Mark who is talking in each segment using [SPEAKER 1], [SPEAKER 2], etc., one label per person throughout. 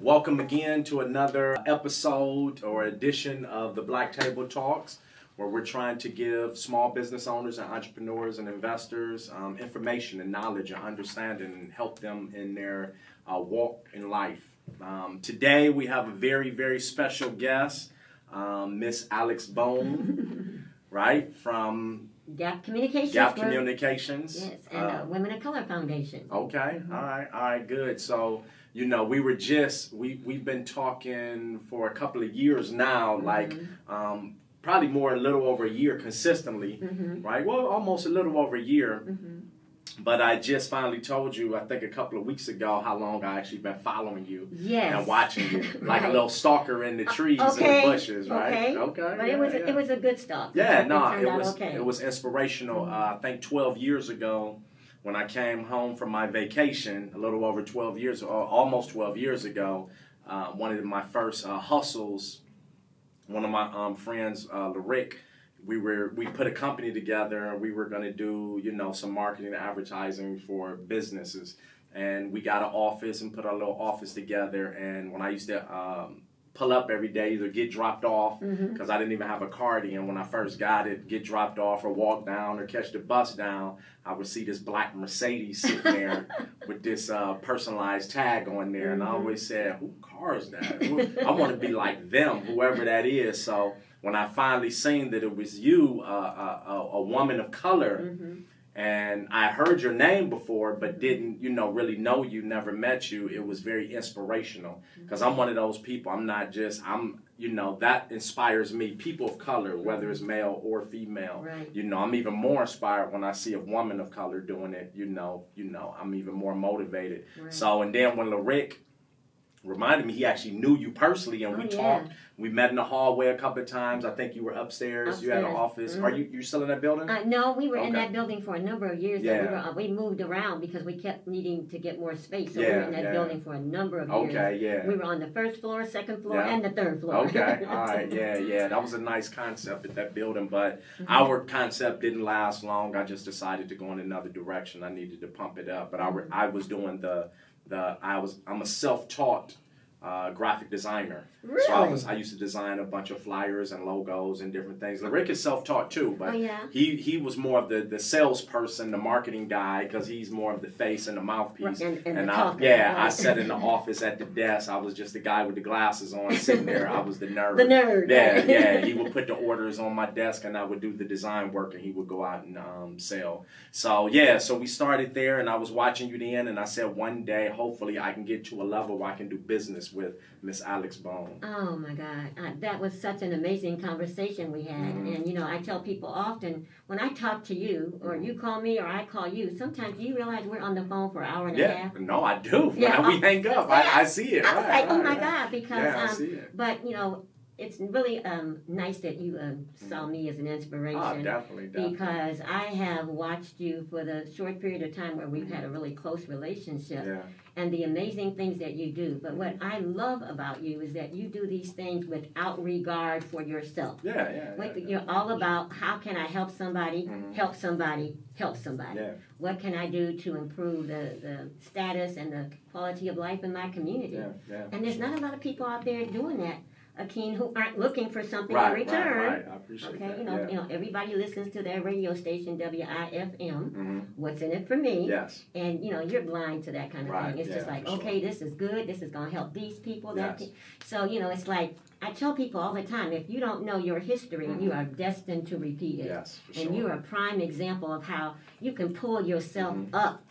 [SPEAKER 1] Welcome again to another episode or edition of the Black Table Talks, where we're trying to give small business owners and entrepreneurs and investors information and knowledge and understanding and help them in their walk in life. Today we have a very, very special guest, Miss Alex Boone, right, from
[SPEAKER 2] Gap Communications.
[SPEAKER 1] Gap Communications.
[SPEAKER 2] Yes, and Women of Color Foundation.
[SPEAKER 1] Okay, all right, good. So, you know, we've been talking for a couple of years now, like probably a little over a year consistently, right? Well, almost a little over a year. But I just finally told you, I think a couple of weeks ago, how long I actually been following you and watching you, like a little stalker in the trees and the bushes, right?
[SPEAKER 2] Okay. But it was a good stalk.
[SPEAKER 1] It was inspirational. I think 12 years ago, when I came home from my vacation, a little over 12 years, or almost 12 years ago, one of my first hustles, one of my friends, Larick, we put a company together and we were going to do, some marketing and advertising for businesses. And we got an office and put our little office together. And when I used to pull up every day, either get dropped off, because I didn't even have a car then when I first got it, get dropped off or walk down or catch the bus down, I would see this black Mercedes sitting there with this personalized tag on there. And I always said, who car is that? I want to be like them, whoever that is. So when I finally seen that it was you, a woman of color, and I heard your name before, but didn't, really know you, never met you, it was very inspirational. Because I'm one of those people. That inspires me. People of color, whether it's male or female.
[SPEAKER 2] Right.
[SPEAKER 1] I'm even more inspired when I see a woman of color doing it. I'm even more motivated.
[SPEAKER 2] Right.
[SPEAKER 1] So, and then when Larick reminded me, he actually knew you personally, and we talked. We met in the hallway a couple of times. I think you were upstairs. You had an office. Are you still in that building?
[SPEAKER 2] No, we were in that building for a number of years.
[SPEAKER 1] Yeah.
[SPEAKER 2] We moved around because we kept needing to get more space. So we were in that building for a number of years.
[SPEAKER 1] Okay, yeah.
[SPEAKER 2] We were on the first floor, second floor, and the third floor.
[SPEAKER 1] Okay, all right, yeah. That was a nice concept at that building, but our concept didn't last long. I just decided to go in another direction. I needed to pump it up, but I was doing I'm a self-taught graphic designer.
[SPEAKER 2] Really?
[SPEAKER 1] So I used to design a bunch of flyers and logos and different things. Rick is self-taught too, but he was more of the salesperson, the marketing guy, because he's more of the face and the mouthpiece.
[SPEAKER 2] And
[SPEAKER 1] I sat in the office at the desk. I was just the guy with the glasses on sitting there. I was the nerd.
[SPEAKER 2] The nerd.
[SPEAKER 1] Yeah. He would put the orders on my desk and I would do the design work and he would go out and sell. So we started there and I was watching you then and I said one day hopefully I can get to a level where I can do business with Miss Alex Boone.
[SPEAKER 2] Oh my God, that was such an amazing conversation we had. And I tell people often when I talk to you or you call me or I call you, sometimes you realize we're on the phone for an hour and a half.
[SPEAKER 1] No, I do. When we hang up, I see it.
[SPEAKER 2] I was like, oh my God, because
[SPEAKER 1] I see it.
[SPEAKER 2] But it's really nice that you saw me as an inspiration.
[SPEAKER 1] Oh, definitely.
[SPEAKER 2] Because I have watched you for the short period of time where we've had a really close relationship.
[SPEAKER 1] Yeah.
[SPEAKER 2] And the amazing things that you do. But what I love about you is that you do these things without regard for yourself. You're all about how can I help somebody, help somebody, help somebody.
[SPEAKER 1] Yeah.
[SPEAKER 2] What can I do to improve the status and the quality of life in my community?
[SPEAKER 1] Yeah.
[SPEAKER 2] And there's not a lot of people out there doing that, Akeem, who aren't looking for something in return.
[SPEAKER 1] Right. I appreciate that.
[SPEAKER 2] Everybody listens to their radio station, WIFM. What's in it for me?
[SPEAKER 1] Yes.
[SPEAKER 2] And, you're blind to that kind of thing. It's just like, okay, this is good. This is going to help these people. So, it's like, I tell people all the time, if you don't know your history, you are destined to repeat it.
[SPEAKER 1] Yes, for sure.
[SPEAKER 2] And you're a prime example of how you can pull yourself up.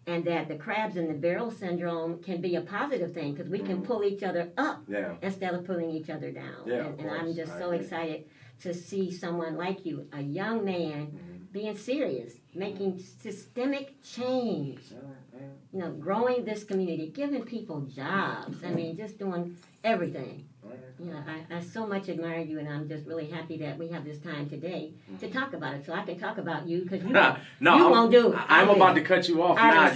[SPEAKER 2] And that the crabs in the barrel syndrome can be a positive thing because we can pull each other up instead of pulling each other down. And I'm just so excited to see someone like you, a young man, being serious, making systemic change, growing this community, giving people jobs. I mean, just doing everything. I so much admire you, and I'm just really happy that we have this time today to talk about it. So I can talk about you because you won't do it.
[SPEAKER 1] I'm about to cut you off now.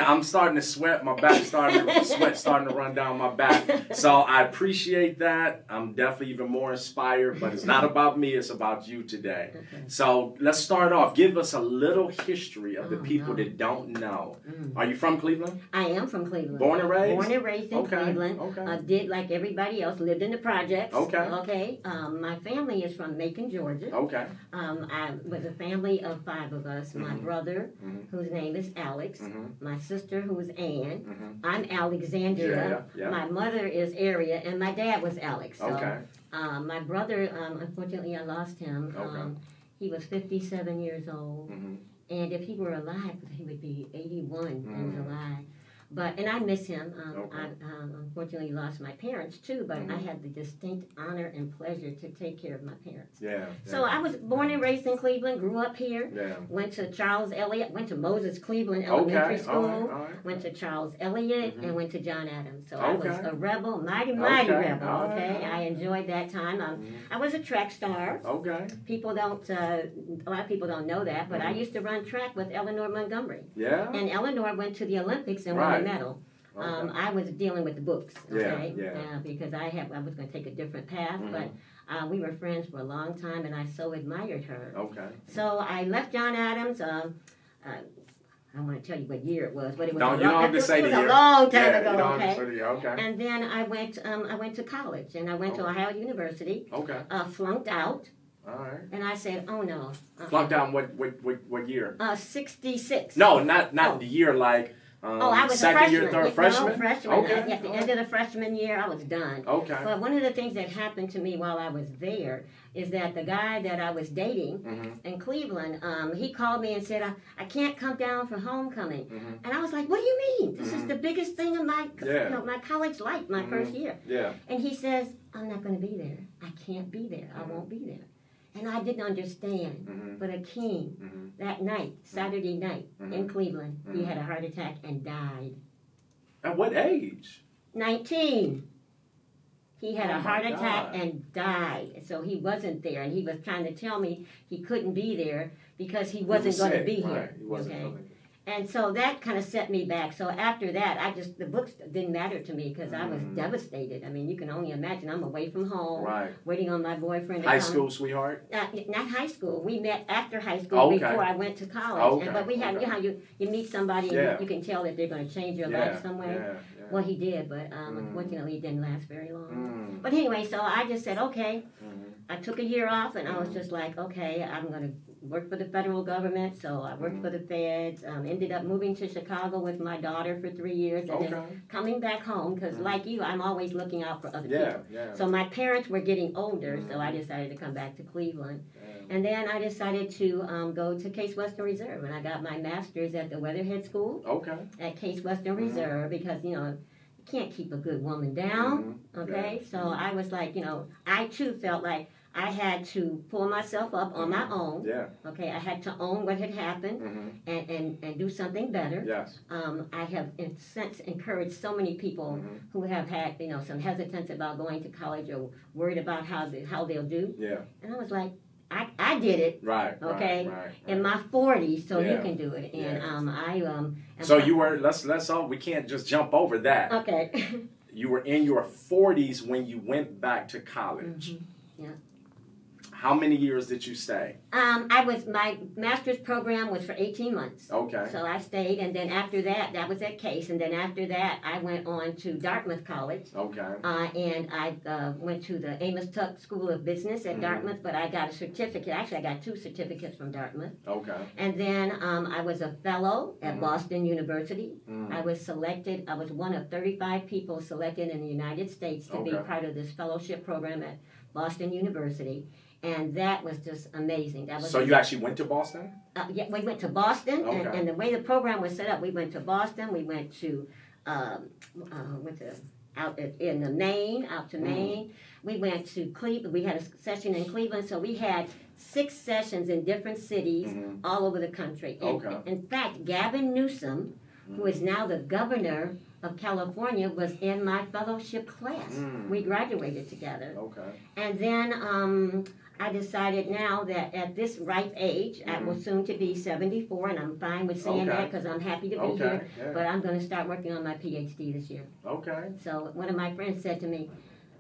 [SPEAKER 1] I'm starting to sweat. My back's starting to run down my back. So I appreciate that. I'm definitely even more inspired. But it's not about me. It's about you today. So let's start off. Give us a little history of the people that don't know. Are you from Cleveland?
[SPEAKER 2] I am from Cleveland.
[SPEAKER 1] Born and raised?
[SPEAKER 2] Born and raised in Cleveland.
[SPEAKER 1] Okay.
[SPEAKER 2] Did like everybody else, lived in the projects.
[SPEAKER 1] Okay.
[SPEAKER 2] Okay. My family is from Macon, Georgia.
[SPEAKER 1] Okay.
[SPEAKER 2] I was a family of 5 of us. My brother, whose name is Alex. My sister, who is Ann. I'm Alexandria.
[SPEAKER 1] Yeah.
[SPEAKER 2] My mother is Area, and my dad was Alex. So,
[SPEAKER 1] okay.
[SPEAKER 2] My brother, unfortunately, I lost him.
[SPEAKER 1] Okay.
[SPEAKER 2] He was 57 years old. And if he were alive, he would be 81 in July. And I miss him. I unfortunately lost my parents too, but I had the distinct honor and pleasure to take care of my parents.
[SPEAKER 1] Yeah.
[SPEAKER 2] So I was born and raised in Cleveland, grew up here,
[SPEAKER 1] Yeah.
[SPEAKER 2] went to Charles Eliot, went to Moses Cleveland Elementary School,
[SPEAKER 1] All right.
[SPEAKER 2] went to Charles Eliot, and went to John Adams. So I was
[SPEAKER 1] Okay.
[SPEAKER 2] a rebel, mighty rebel,
[SPEAKER 1] All
[SPEAKER 2] okay?
[SPEAKER 1] right.
[SPEAKER 2] I enjoyed that time. I was a track star.
[SPEAKER 1] Okay.
[SPEAKER 2] People don't, a lot of people don't know that, but I used to run track with Eleanor Montgomery.
[SPEAKER 1] Yeah.
[SPEAKER 2] And Eleanor went to the Olympics and won a medal. I was dealing with the books, okay? Because I was going to take a different path, but we were friends for a long time, and I so admired her.
[SPEAKER 1] Okay.
[SPEAKER 2] So I left John Adams. I want to tell you what year it was, but it was,
[SPEAKER 1] you don't have to say
[SPEAKER 2] it was
[SPEAKER 1] the
[SPEAKER 2] a
[SPEAKER 1] year.
[SPEAKER 2] long time ago,
[SPEAKER 1] you don't
[SPEAKER 2] okay?
[SPEAKER 1] have to say the year. Okay.
[SPEAKER 2] And then I went to college, and I went to Ohio University.
[SPEAKER 1] Okay.
[SPEAKER 2] Flunked out.
[SPEAKER 1] All right.
[SPEAKER 2] And I said, oh no.
[SPEAKER 1] Flunked out in what year?
[SPEAKER 2] 66.
[SPEAKER 1] No, not the year, like
[SPEAKER 2] I was
[SPEAKER 1] second
[SPEAKER 2] a freshman.
[SPEAKER 1] year, third freshman?
[SPEAKER 2] No, freshman.
[SPEAKER 1] Okay.
[SPEAKER 2] At the end of the freshman year, I was done.
[SPEAKER 1] Okay.
[SPEAKER 2] But one of the things that happened to me while I was there is that the guy that I was dating in Cleveland, he called me and said, I can't come down for homecoming. And I was like, what do you mean? This is the biggest thing of my my college life, my first year.
[SPEAKER 1] Yeah.
[SPEAKER 2] And he says, I'm not going to be there. I can't be there. I won't be there. And I didn't understand. But a king, that night, Saturday night, in Cleveland, he had a heart attack and died.
[SPEAKER 1] At what age?
[SPEAKER 2] 19. He had a heart attack
[SPEAKER 1] God.
[SPEAKER 2] and died. So he wasn't there. And he was trying to tell me he couldn't be there because he wasn't going to be here.
[SPEAKER 1] He wasn't coming.
[SPEAKER 2] And so that kind of set me back. So after that, the books didn't matter to me because I was devastated. I mean, you can only imagine. I'm away from home, waiting on my boyfriend to come.
[SPEAKER 1] High school sweetheart?
[SPEAKER 2] Not high school. We met after high school before I went to college.
[SPEAKER 1] Okay.
[SPEAKER 2] But we had, you know how you meet somebody and you can tell that they're going to change your life some way.
[SPEAKER 1] Yeah.
[SPEAKER 2] Well, he did, but unfortunately it didn't last very long. But anyway, so I just said, okay. I took a year off and I was just like, okay, I'm going to worked for the federal government, so I worked for the feds, ended up moving to Chicago with my daughter for 3 years, and then coming back home, because like you, I'm always looking out for other people.
[SPEAKER 1] Yeah.
[SPEAKER 2] So my parents were getting older, so I decided to come back to Cleveland. And then I decided to go to Case Western Reserve, and I got my master's at the Weatherhead School at Case Western Reserve, because, you know, you can't keep a good woman down, okay? So I was like, you know, I too felt like I had to pull myself up on my own. Okay, I had to own what had happened and do something better.
[SPEAKER 1] Yes.
[SPEAKER 2] I have since encouraged so many people who have had, you know, some hesitance about going to college or worried about how they'll do. And I was like, I did it. Okay. In my 40s, so you can do it. And
[SPEAKER 1] So you were. Let's all. We can't just jump over that.
[SPEAKER 2] Okay.
[SPEAKER 1] You were in your 40s when you went back to college.
[SPEAKER 2] Yeah.
[SPEAKER 1] How many years did you stay?
[SPEAKER 2] My master's program was for 18 months.
[SPEAKER 1] Okay.
[SPEAKER 2] So I stayed, and then after that was at Case, and then after that, I went on to Dartmouth College.
[SPEAKER 1] Okay.
[SPEAKER 2] And I went to the Amos Tuck School of Business at Dartmouth, but I got a certificate. Actually, I got 2 certificates from Dartmouth.
[SPEAKER 1] Okay.
[SPEAKER 2] And then I was a fellow at Boston University. I was one of 35 people selected in the United States to be part of this fellowship program at Boston University. And that was just amazing.
[SPEAKER 1] So you actually went to Boston?
[SPEAKER 2] Yeah, we went to Boston, and the way the program was set up, we went to Boston, we went to out in Maine, out to Maine. We went to Cleveland. We had a session in Cleveland, so we had 6 sessions in different cities all over the country. In fact, Gavin Newsom, who is now the governor of California, was in my fellowship class. We graduated together. And then I decided now that at this ripe age, I will soon to be 74, and I'm fine with saying that because I'm happy to be here, but I'm going to start working on my PhD this year. So one of my friends said to me,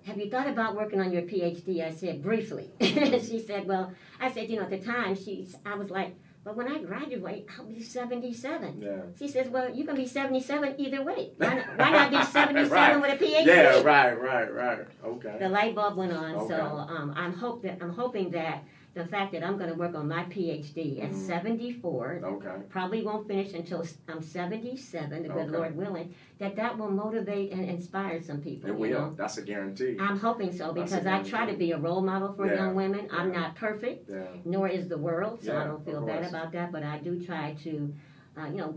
[SPEAKER 2] have you thought about working on your PhD? I said, briefly. She said, well, I said, you know, at the time, I was like, But when I graduate, I'll be 77.
[SPEAKER 1] Yeah.
[SPEAKER 2] She says, well, you can be 77 either way. Why not be 77
[SPEAKER 1] right.
[SPEAKER 2] with a PhD?
[SPEAKER 1] Yeah, right. Okay.
[SPEAKER 2] The light bulb went on.
[SPEAKER 1] Okay.
[SPEAKER 2] So I'm hoping that the fact that I'm going to work on my PhD at 74, probably won't finish until I'm 77, the good Lord willing, that will motivate and inspire some people.
[SPEAKER 1] It will. You know? That's a guarantee.
[SPEAKER 2] I'm hoping so, because I try to be a role model for young women. I'm not perfect, nor is the world, so I don't feel bad about that, but I do try to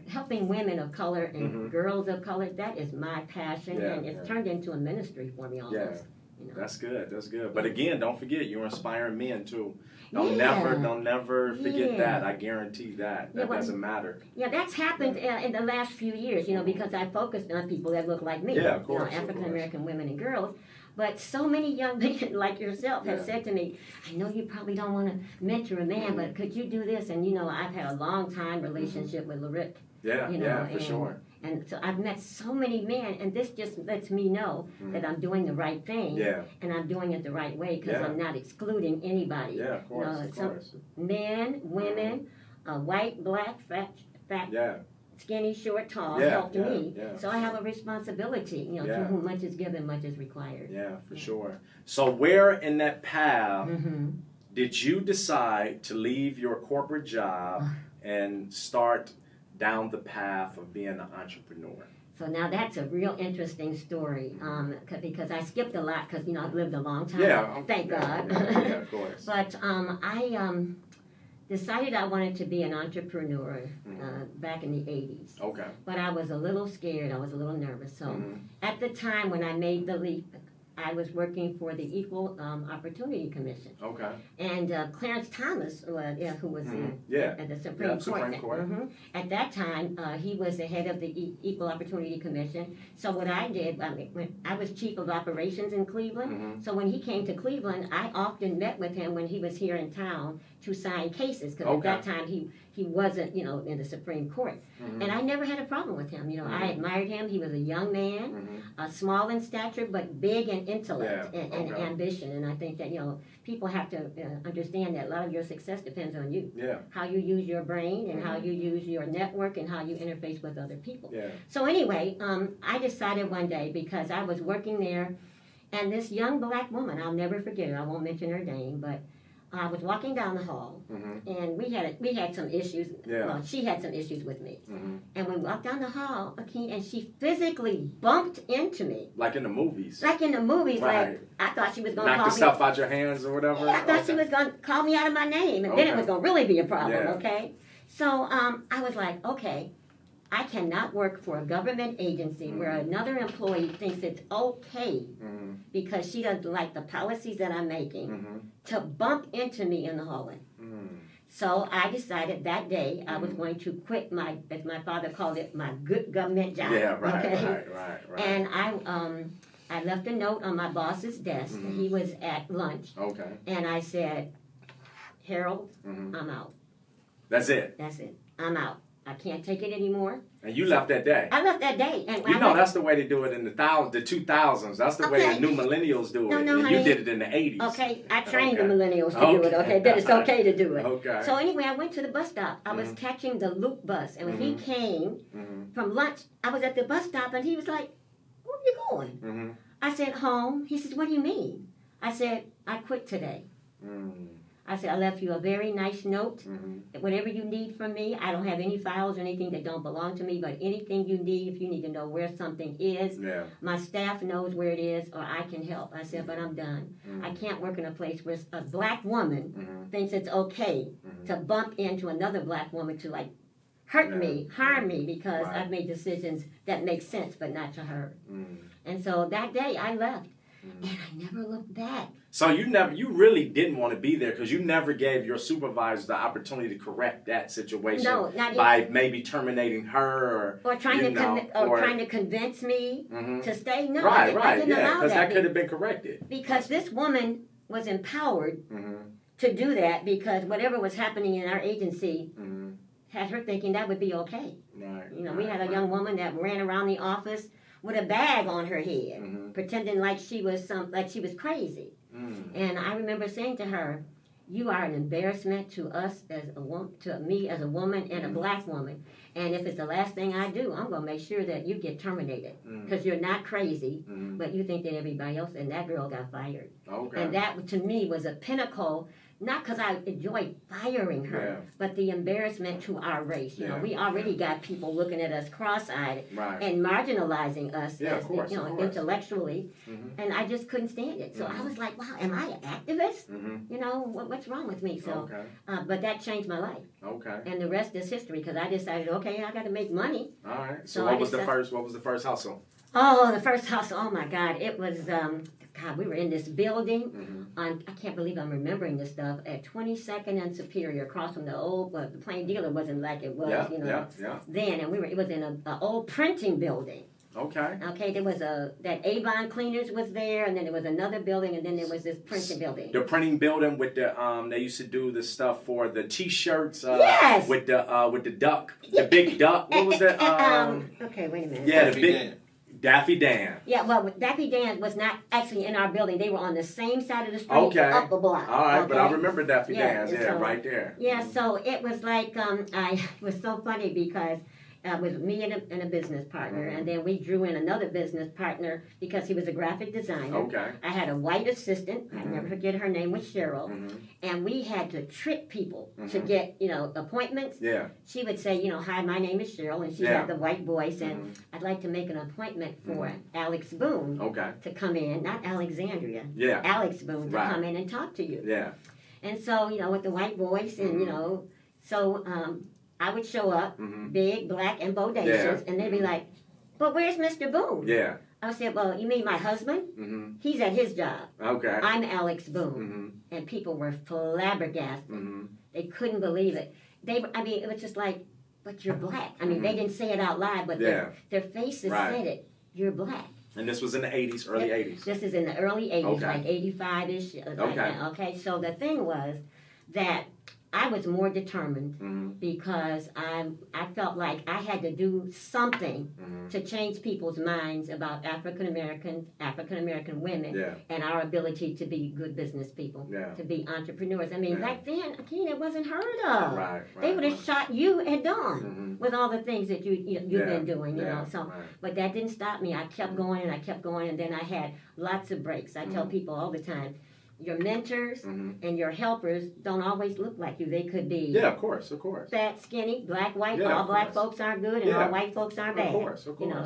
[SPEAKER 2] helping women of color and girls of color, that is my passion, and it's turned into a ministry for me almost.
[SPEAKER 1] Yeah. You know? That's good. But again, don't forget, you're inspiring men too. Don't never forget that. I guarantee that. That doesn't matter.
[SPEAKER 2] Yeah, that's happened in the last few years, because I focused on people that look like me.
[SPEAKER 1] Yeah, of course.
[SPEAKER 2] African American women and girls. But so many young men like yourself have said to me, I know you probably don't want to mentor a man, but could you do this? And, I've had a long time relationship with LaRick.
[SPEAKER 1] Yeah, for sure.
[SPEAKER 2] And so I've met so many men, and this just lets me know that I'm doing the right thing, and I'm doing it the right way, because I'm not excluding anybody.
[SPEAKER 1] Yeah, of course.
[SPEAKER 2] Men, women, white, black, fat, skinny, short, tall, helped me. So I have a responsibility, to whom much is given, much is required.
[SPEAKER 1] Yeah, for sure. So where in that path did you decide to leave your corporate job and start down the path of being an entrepreneur?
[SPEAKER 2] So now that's a real interesting story, because I skipped a lot, because I've lived a long time. Thank God.
[SPEAKER 1] Yeah, of course.
[SPEAKER 2] But I decided I wanted to be an entrepreneur back in the 80s.
[SPEAKER 1] Okay.
[SPEAKER 2] But I was a little scared. I was a little nervous. So at the time when I made the leap, I was working for the Equal Opportunity Commission.
[SPEAKER 1] Okay.
[SPEAKER 2] And Clarence Thomas, who was at the Supreme Court. At that time, he was the head of the Equal Opportunity Commission. So what I did, when I was chief of operations in Cleveland. So when he came to Cleveland, I often met with him when he was here in town to sign cases, because at that time he wasn't, in the Supreme Court. And I never had a problem with him. I admired him. He was a young man, small in stature, but big in intellect and ambition. And I think that, people have to understand that a lot of your success depends on you. How you use your brain, and how you use your network, and how you interface with other people. So anyway, I decided one day, because I was working there, and this young black woman, I'll never forget her, I won't mention her name, but I was walking down the hall, and we had some issues. Well, she had some issues with me. And we walked down the hall, and she physically bumped into me.
[SPEAKER 1] Like in the movies.
[SPEAKER 2] Like in the movies. Like, I thought she was going to call me.
[SPEAKER 1] Knock yourself out your hands or whatever?
[SPEAKER 2] Yeah, I thought she was going to call me out of my name, and then it was going to really be a problem, okay? So I was like, okay, I cannot work for a government agency where another employee thinks it's okay because she doesn't like the policies that I'm making to bump into me in the hallway. So I decided that day I was going to quit my, as my father called it, my good government job.
[SPEAKER 1] Yeah, right.
[SPEAKER 2] And I left a note on my boss's desk. He was at lunch.
[SPEAKER 1] Okay.
[SPEAKER 2] And I said, Harold, I'm out.
[SPEAKER 1] That's it?
[SPEAKER 2] That's it. I'm out. I can't take it anymore.
[SPEAKER 1] And you left that day?
[SPEAKER 2] I left that day. And
[SPEAKER 1] that's the way they do it in the 2000s. That's the way the new millennials do it.
[SPEAKER 2] No,
[SPEAKER 1] and you did it in the 80s.
[SPEAKER 2] Okay, I trained the millennials to do it, okay? That it's okay to do it.
[SPEAKER 1] Okay.
[SPEAKER 2] So anyway, I went to the bus stop. I was catching the loop bus. And when he came from lunch, I was at the bus stop, and he was like, where are you going? I said, home. He says, what do you mean? I said, I quit today. I said, I left you a very nice note. Whatever you need from me, I don't have any files or anything that don't belong to me, but anything you need, if you need to know where something is, my staff knows where it is, or I can help. I said, but I'm done. I can't work in a place where a black woman thinks it's okay to bump into another black woman to, like, hurt me, harm me, because I've made decisions that make sense, but not to her. And so that day I left. And I never looked back.
[SPEAKER 1] So you really didn't want to be there, because you never gave your supervisor the opportunity to correct that situation by maybe terminating her
[SPEAKER 2] or trying to convince me to stay. No,
[SPEAKER 1] I
[SPEAKER 2] didn't allow that.
[SPEAKER 1] Because that could have been corrected.
[SPEAKER 2] Because this woman was empowered to do that, because whatever was happening in our agency had her thinking that would be okay. We had a young woman that ran around the office with a bag on her head, pretending like she was crazy. And I remember saying to her, you are an embarrassment to us as a woman, to me as a woman and a black woman. And if it's the last thing I do, I'm going to make sure that you get terminated. Because you're not crazy, but you think that everybody else, and that girl got fired.
[SPEAKER 1] Okay.
[SPEAKER 2] And that, to me, was a pinnacle, not because I enjoyed firing her, but the embarrassment to our race. You know, we already got people looking at us cross-eyed and marginalizing us as, intellectually. And I just couldn't stand it. So I was like, wow, am I an activist? You know, what's wrong with me? So, but that changed my life. Okay. And the rest is history, because I decided, okay, I got to make money.
[SPEAKER 1] All right. So what was the first hustle?
[SPEAKER 2] Oh, the first hustle. Oh my God. It was, God, we were in this building on, I can't believe I'm remembering this stuff, at 22nd and Superior, across from the old, well, the Plain Dealer wasn't like it was, then. And it was in an old printing building. Okay. Okay, there was that Avon Cleaners was there, and then there was another building, and then there was this printing building.
[SPEAKER 1] The printing building with the they used to do the stuff for the T-shirts.
[SPEAKER 2] Yes.
[SPEAKER 1] With the duck, the big duck. What was that?
[SPEAKER 2] Okay, wait a minute.
[SPEAKER 1] Yeah, the big Daffy Dan.
[SPEAKER 2] Yeah, well, Daffy Dan was not actually in our building. They were on the same side of the street, up a block.
[SPEAKER 1] All right, but I remember Daffy Dan's. Yeah, so, right there.
[SPEAKER 2] Yeah, so it was like it was so funny because. With me and a business partner, and then we drew in another business partner because he was a graphic designer. Okay. I had a white assistant. I never forget her name was Cheryl, and we had to trick people to get appointments. Yeah. She would say, hi, my name is Cheryl, and she had the white voice, and I'd like to make an appointment for Alex Boone. To come in, not Alexandria. Yeah. Alex Boone to come in and talk to you. Yeah. And so with the white voice, and so. I would show up, big, black, and bodacious, and they'd be like, but where's Mr. Boone? Yeah. I said, well, you mean my husband? He's at his job. Okay. I'm Alex Boone. And people were flabbergasted. They couldn't believe it. It was just like, but you're black. I mean, they didn't say it out loud, but their faces said it. You're black.
[SPEAKER 1] And this was in the 80s, early 80s?
[SPEAKER 2] This is in the early 80s, like 85-ish. Okay, so the thing was that I was more determined because I felt like I had to do something to change people's minds about African American women and our ability to be good business people, to be entrepreneurs. I mean, back then, again, it wasn't heard of. They would have shot you at dawn with all the things that you've been doing, you know. So, but that didn't stop me. I kept going, and then I had lots of breaks. I tell people all the time, your mentors and your helpers don't always look like you. They could be
[SPEAKER 1] of course.
[SPEAKER 2] Fat, skinny, black, white. All black folks aren't good, and all white folks aren't bad. Of course.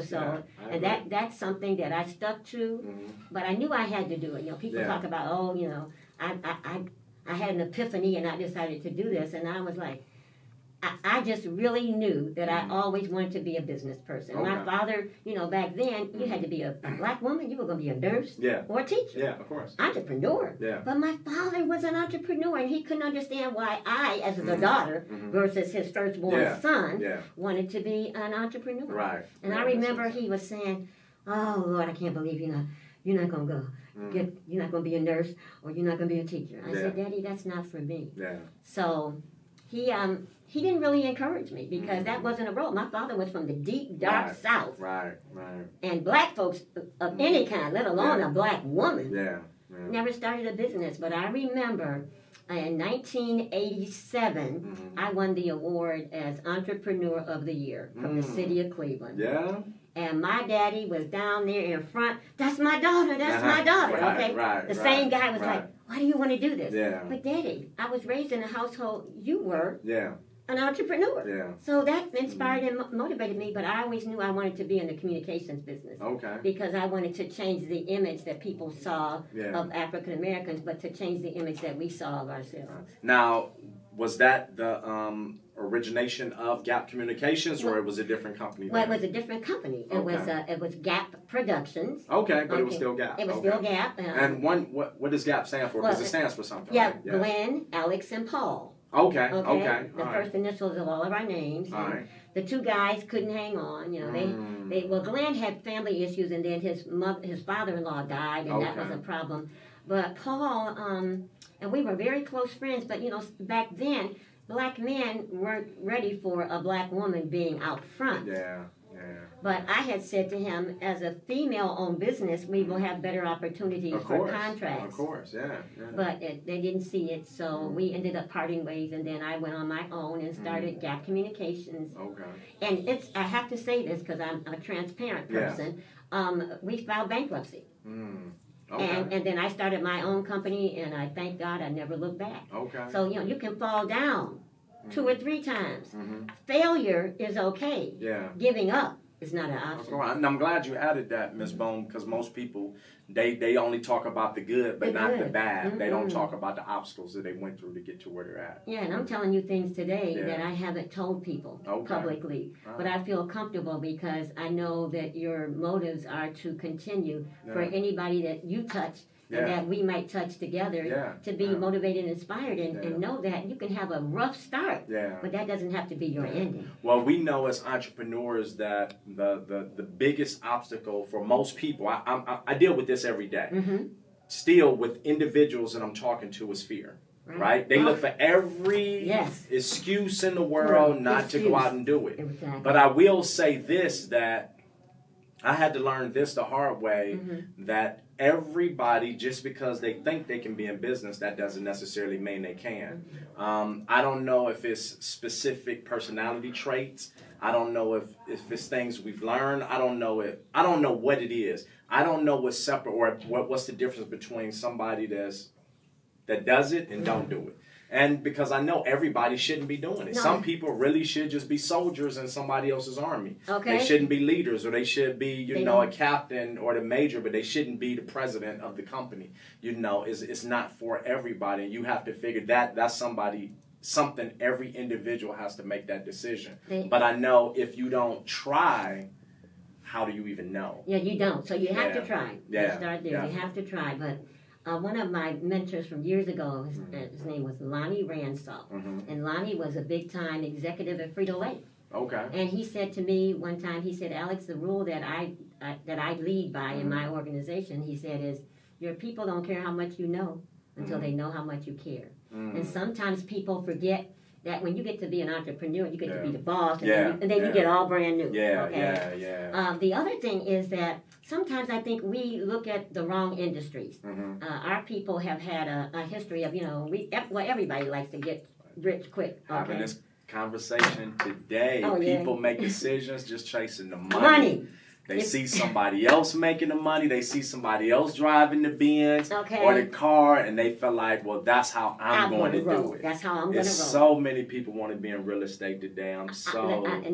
[SPEAKER 2] So and that's something that I stuck to. But I knew I had to do it. People talk about, I had an epiphany and I decided to do this, and I was like, I just really knew that I always wanted to be a business person. My father, back then, you had to be a black woman. You were going to be a nurse or a teacher.
[SPEAKER 1] Yeah, of course.
[SPEAKER 2] Entrepreneur. Yeah. But my father was an entrepreneur, and he couldn't understand why I, as the daughter, versus his firstborn son, wanted to be an entrepreneur. Right. And I remember he was saying, oh, Lord, I can't believe you're not going to go. You're not going to be a nurse, or you're not going to be a teacher. I said, Daddy, that's not for me. Yeah. So he didn't really encourage me because that wasn't a role. My father was from the deep, dark South. Right. And black folks of any kind, let alone a black woman, never started a business. But I remember in 1987, I won the award as Entrepreneur of the Year from the city of Cleveland. Yeah. And my daddy was down there in front. That's my daughter. That's my daughter. The same guy was like, why do you want to do this? Yeah. But Daddy, I was raised in a household you were. Yeah. An entrepreneur. Yeah. So that inspired and motivated me, but I always knew I wanted to be in the communications business. Okay. Because I wanted to change the image that people saw of African Americans, but to change the image that we saw of ourselves.
[SPEAKER 1] Now, was that the origination of Gap Communications, or it was a different company?
[SPEAKER 2] Well, it was a different company. It was Gap Productions.
[SPEAKER 1] Okay, but it was still Gap.
[SPEAKER 2] It was still Gap.
[SPEAKER 1] And what does Gap stand for? Because it stands for something.
[SPEAKER 2] Yeah, right? Glenn, Alex, and Paul. Okay. The first initials of all of our names. All right. The two guys couldn't hang on. Glenn had family issues, and then his father-in-law died, and that was a problem. But Paul, and we were very close friends. But back then, black men weren't ready for a black woman being out front. Yeah.
[SPEAKER 1] Yeah.
[SPEAKER 2] But I had said to him, as a female-owned business, we will have better opportunities for contracts.
[SPEAKER 1] Of course, yeah.
[SPEAKER 2] But they didn't see it, so we ended up parting ways, and then I went on my own and started Gap Communications.
[SPEAKER 1] Okay.
[SPEAKER 2] And I have to say this because I'm a transparent person. We filed bankruptcy. Okay. And then I started my own company, and I thank God I never looked back.
[SPEAKER 1] Okay.
[SPEAKER 2] So, you can fall down 2 or 3 times. Failure is okay.
[SPEAKER 1] Yeah.
[SPEAKER 2] Giving up is not an option.
[SPEAKER 1] And I'm glad you added that, Ms. Boone, because most people, they only talk about the good, but not the bad. They don't talk about the obstacles that they went through to get to where they're at.
[SPEAKER 2] Yeah, and I'm telling you things today that I haven't told people publicly. But I feel comfortable because I know that your motives are to continue for anybody that you touch and that we might touch together to be motivated and inspired and know that you can have a rough start, but that doesn't have to be your ending.
[SPEAKER 1] Well, we know as entrepreneurs that the biggest obstacle for most people, I deal with this every day, still with individuals that I'm talking to, is fear. Right? They look for every excuse in the world not to go out and do it. Exactly. But I will say this, that I had to learn this the hard way, that everybody, just because they think they can be in business, that doesn't necessarily mean they can. I don't know if it's specific personality traits. I don't know if it's things we've learned. I don't know what it is. I don't know what's separate or what's the difference between somebody that does it and don't do it. And because I know everybody shouldn't be doing it. No. Some people really should just be soldiers in somebody else's army. Okay. They shouldn't be leaders, or they should be, a captain or the major, but they shouldn't be the president of the company. It's not for everybody. You have to figure that's something every individual has to make that decision. But I know if you don't try, how do you even know?
[SPEAKER 2] Yeah, you don't. So you have to try. You start there. You have to try. But one of my mentors from years ago, his name was Lonnie Ransall. And Lonnie was a big-time executive at Frito-Lay. Okay. And he said to me one time, he said, Alex, the rule that I lead by in my organization, he said, is your people don't care how much you know until they know how much you care. And sometimes people forget that when you get to be an entrepreneur, you get to be the boss, and then you get all brand new. The other thing is that sometimes I think we look at the wrong industries. Our people have had a history of, everybody likes to get rich quick.
[SPEAKER 1] Having this conversation today, people make decisions just chasing the money. They see somebody else making the money. They see somebody else driving the Benz or the car, and they feel like, well, that's how I'm going to do it.
[SPEAKER 2] That's how I'm going to roll.
[SPEAKER 1] So many people want to be in real estate today.
[SPEAKER 2] And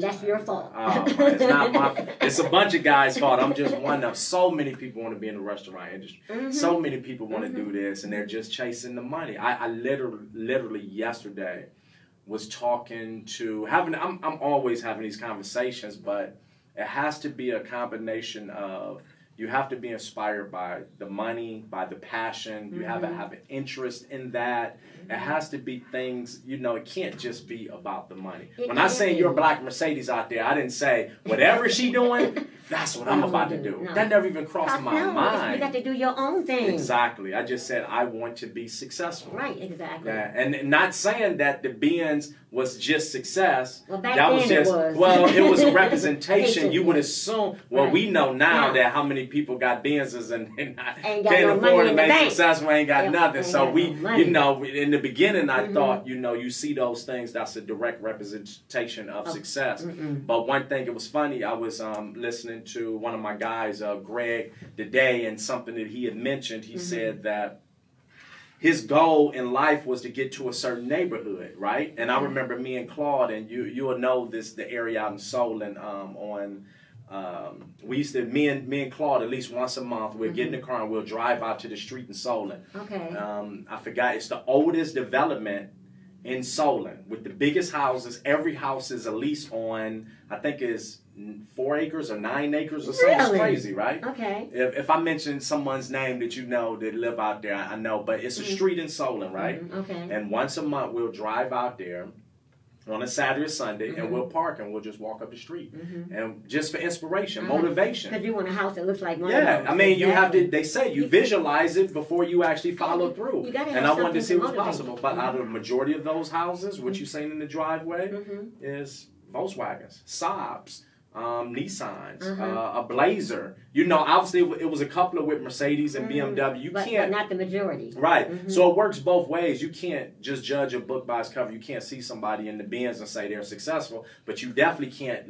[SPEAKER 2] that's your fault.
[SPEAKER 1] It's not my fault. It's a bunch of guys' fault. I'm just one of so many people want to be in the restaurant industry. So many people want to do this, and they're just chasing the money. I literally yesterday was talking to I'm always having these conversations, but it has to be a combination of, you have to be inspired by the money, by the passion. You have to have an interest in that. It has to be things, it can't just be about the money. When I say you're a black Mercedes out there, I didn't say whatever she doing, that's what I'm about to do. No. That never even crossed my mind.
[SPEAKER 2] You got to do your own thing.
[SPEAKER 1] Exactly. I just said I want to be successful.
[SPEAKER 2] Right, exactly.
[SPEAKER 1] Yeah. And not saying that the Benz was just success.
[SPEAKER 2] Well, back then it was.
[SPEAKER 1] Well, it was a representation. You would assume, we know now that how many people got Benzes and can't afford to make successful, ain't got nothing. So in the beginning, I thought, you see those things, that's a direct representation of success. But one thing, it was funny, I was listening to one of my guys, Greg, today, and something that he had mentioned. He said that his goal in life was to get to a certain neighborhood, right? And I remember me and Claude, and you'll know this, the area out in Solon, we used to, me and Claude, at least once a month, we'd get in the car and we'll drive out to the street in Solon. Okay. I forgot, it's the oldest development in Solon with the biggest houses. Every house is at least on, I think it's 4 acres or 9 acres or something. It's crazy, right? Okay. If I mention someone's name that that live out there, I know, but it's a street in Solon, right? Okay. And once a month we'll drive out there on a Saturday or Sunday, and we'll park and we'll just walk up the street, and just for inspiration, motivation.
[SPEAKER 2] Because you want a house that looks like one of those.
[SPEAKER 1] I mean, you have to. They say you visualize it before you actually follow through.
[SPEAKER 2] You gotta have
[SPEAKER 1] and I wanted to see what's
[SPEAKER 2] motivate.
[SPEAKER 1] possible. But out of the majority of those houses, what you're saying in the driveway is Volkswagens, Saabs, Nissans, a Blazer. You know, obviously it was a couple of with Mercedes and BMW. You can't,
[SPEAKER 2] but not the majority.
[SPEAKER 1] Right. So it works both ways. You can't just judge a book by its cover. You can't see somebody in the Benz and say they're successful, but you definitely can't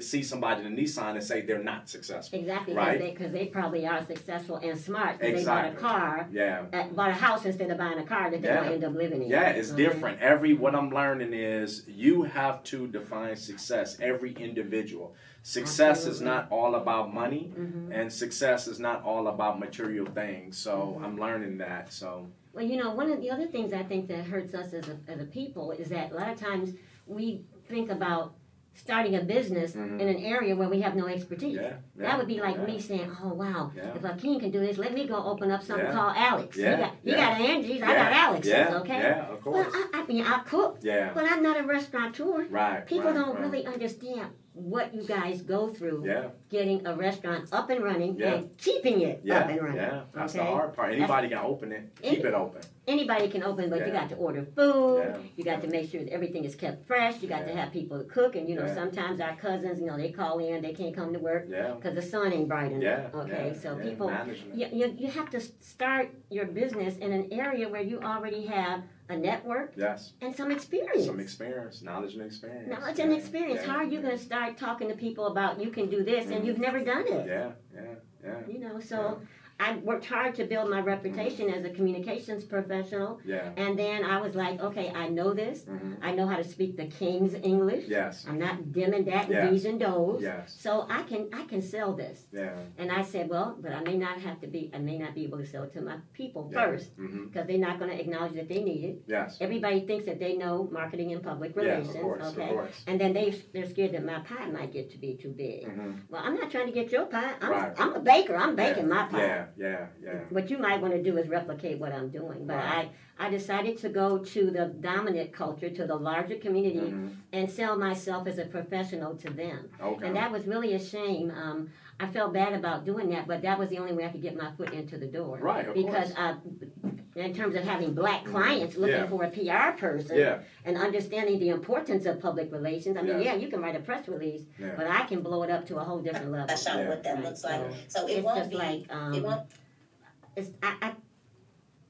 [SPEAKER 1] see somebody in the Nissan and say they're not successful.
[SPEAKER 2] Exactly.
[SPEAKER 1] Right.
[SPEAKER 2] Because they probably are successful and smart. Because
[SPEAKER 1] exactly.
[SPEAKER 2] they bought a car.
[SPEAKER 1] Yeah.
[SPEAKER 2] Bought a house instead of buying a car that they're going to end up living in.
[SPEAKER 1] Yeah, it's different. What I'm learning is you have to define success. Every individual. Success is not all about money, and success is not all about material things. So I'm learning that. So.
[SPEAKER 2] Well, you know, one of the other things I think that hurts us as a people is that a lot of times we think about starting a business in an area where we have no expertise. That would be like me saying, oh, wow, if Akeem can do this, let me go open up something called Alex. You got Angie's, I got Alex's, okay?
[SPEAKER 1] Yeah, of course.
[SPEAKER 2] Well, I mean, I cook, but I'm not a restaurateur.
[SPEAKER 1] Right.
[SPEAKER 2] People don't really understand what you guys go through getting a restaurant up and running and keeping it up and running.
[SPEAKER 1] Yeah, that's the hard part. Anybody can open it, keep it open.
[SPEAKER 2] Anybody can open, but you got to order food. You got to make sure that everything is kept fresh. You got to have people to cook. And, you know, sometimes our cousins, you know, they call in, they can't come to work because the sun ain't bright enough. So people, you have to start your business in an area where you already have a network and some experience.
[SPEAKER 1] Knowledge and experience.
[SPEAKER 2] Knowledge and experience. How are you going to start talking to people about you can do this and you've never done it? You know, so I worked hard to build my reputation as a communications professional. And then I was like, okay, I know this. I know how to speak the King's English. I'm not dim and dat and these and those. So I can sell this. And I said, well, but I may not be able to sell it to my people first because they're not going to acknowledge that they need it. Everybody thinks that they know marketing and public relations.
[SPEAKER 1] Of course.
[SPEAKER 2] And then they're scared that my pie might get to be too big. Well, I'm not trying to get your pie. I'm a baker. I'm baking my pie. What you might want to do is replicate what I'm doing. But I decided to go to the dominant culture, to the larger community, and sell myself as a professional to them. And that was really a shame. I felt bad about doing that, but that was the only way I could get my foot into the door. Because in terms of having black clients looking for a PR person and understanding the importance of public relations, I mean, you can write a press release, but I can blow it up to a whole different level.
[SPEAKER 3] That's not what that looks like. So it won't be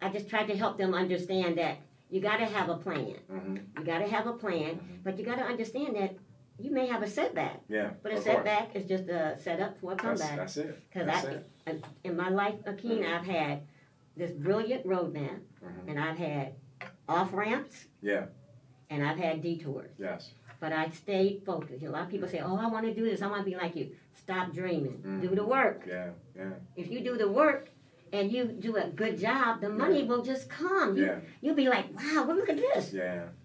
[SPEAKER 2] I just tried to help them understand that you got to have a plan. You got to have a plan, but you got to understand that you may have a setback. But a setback is just a setup for a comeback.
[SPEAKER 1] That's it.
[SPEAKER 2] Because in my life, Akeem, I've had this brilliant roadmap, and I've had off ramps, and I've had detours. But I stayed focused. A lot of people say, "Oh, I want to do this. I want to be like you." Stop dreaming. Do the work. If you do the work and you do a good job, the money will just come. You'll be like, "Wow, well, look at this."